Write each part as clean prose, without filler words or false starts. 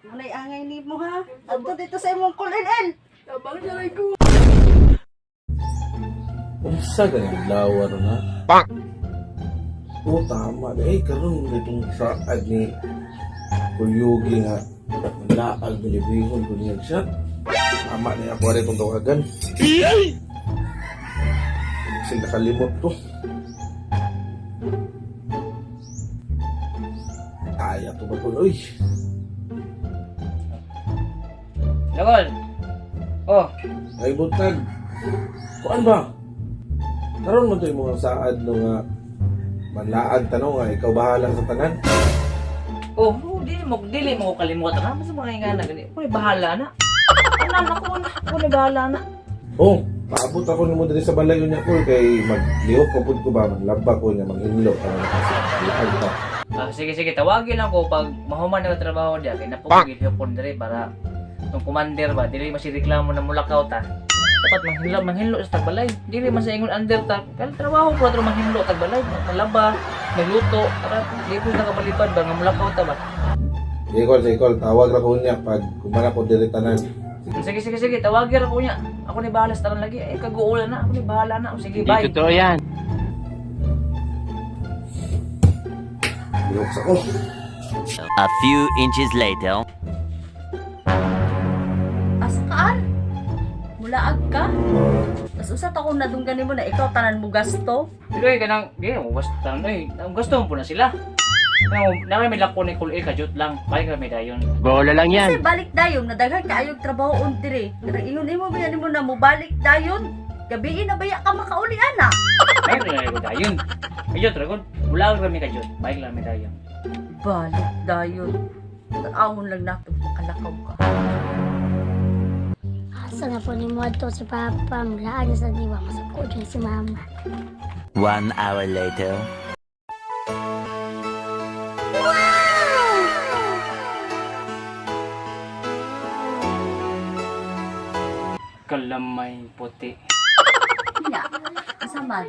Manay angay ni mo ha. Adto dito sa imong kulin-el. Tabang siya ko. Unsa ganang lawar na? Pak! Oo, tama. Karon itong saad ni Kulyugi nga malaag ni Bihon kung niya siya. Tama na ako rin itong tawagan. Kasi nakalimot to. Kaya to ba tuloy? Lagol. Oh, Ay, buntag. Kuan ba? Karon mo to yung mga saad no nga manlaag tanong nga ikaw bahala sa tanan. oh, dili mo ko kalimutan na sa mga ingana gani. Ko bahala na. Anak ko na bahala na. Oh, paabot ako nimo diri sa balayo niya ko kay maglihok ko pud ko ba maglaba ko niya manginlo para makasihan ta. Sige, tawagin lang ko pag mahuman na trabaho diya kay napugil pon diri para yung commander ba dili masireklamo na mulakaw ta. Dapat manghinlo sa tagbalay. Dili man sa ingon under ta. Kaya trabaho ko atro manghinlo tagbalay, malaba, magluto, para di ko nakabalipad ba nga mulakaw ta ba. Ikol, tawag ra ko niya pag kumana ko diri tanan. Sige, tawagin ako niya. Ako ni bahala sa tanan lagi. Kaguulan na, ako ni bahala na. Sige, bye. Hindi totoo yan. Lihok sa ko. A few inches later. Askaan? Mulaag ka? Tas usat ako nadunggan mo na ikaw tanan mo gasto. Pero kanang, mo gusto ang gusto mo po na sila. Naman may lako ni Kulil kajut lang. Balik kami dayon. Bola lang yan. Kasi balik dayon nadaghan kaayog trabaho on dire. Kada ingon imo ba mo na mo balik dayon? Gabi na baya ka makauli ana. Balik na kami dayon. Kajut ragon. Bulag kami kajut. Balik lang kami dayon. Balik dayon. Awon lang nato makalakaw ka. Asa na po ni mo ato si Papa, mulaag na sa diwa, masakot yun si Mama. 1 hour later. Kalamay puti. Ina, asa man?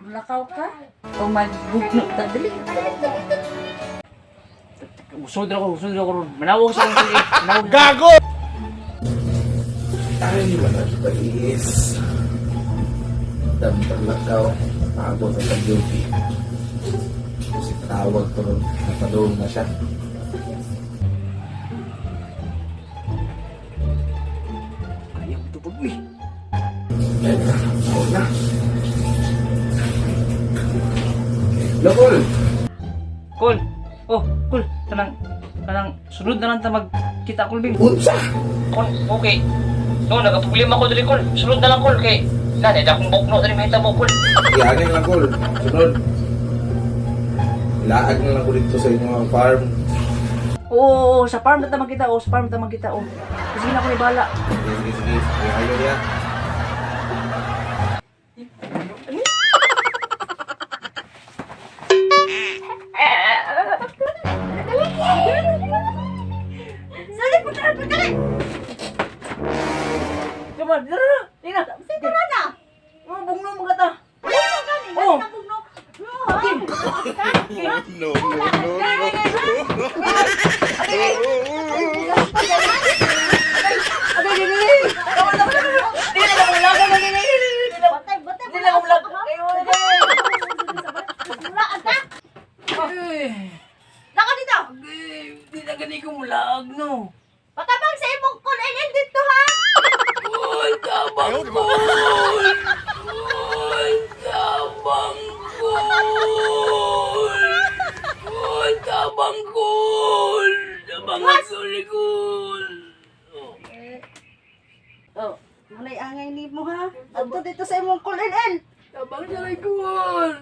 Mulakaw ka? O magbugno ka dali? Usod ako ron. Manawag sa akong Kulil. Gago! Ay, wala sa is. Dampag lakaw. Paabot sa pag-duty. Kasi tawag ko ron. Napadulong na siya. Ayaw ito po, uy. Ay, tawag na. Lokol! Kul. Oh, Kul. Kanang sunod na lang ta magkita Kulbing. Unsa! Okay. No, nagapuglim ako diri Kul. Sunod na lang Kul kay nanay akong bukno diri mahita mo Kul. Iyanin lang ko. Sunod. Laag na lang ko dito sa inyong farm. Oo, sa farm na ta magkita. Sa farm na ta magkita. Sige na ako ni bala. Sige. Ayaw niya. Sali po tayo, pagkali! Come on, dara. Ina. Sige na na! Bugno mo ka ta. Ano ka ni? Oh. Basta bugno. No, ha? Batay, batay, Hindi na ako vlog. Mulaan ka? Laka dito! Hindi na gani ko mulag, no. Patabang sa imong kulin dito ha! Kul, tabang kul! Kul, tabang kul! Kul, tabang kul! Tabang kul, kul! Oh, manay angay ni mo ha. Adto dito sa imong kulin. Tabang siya kul!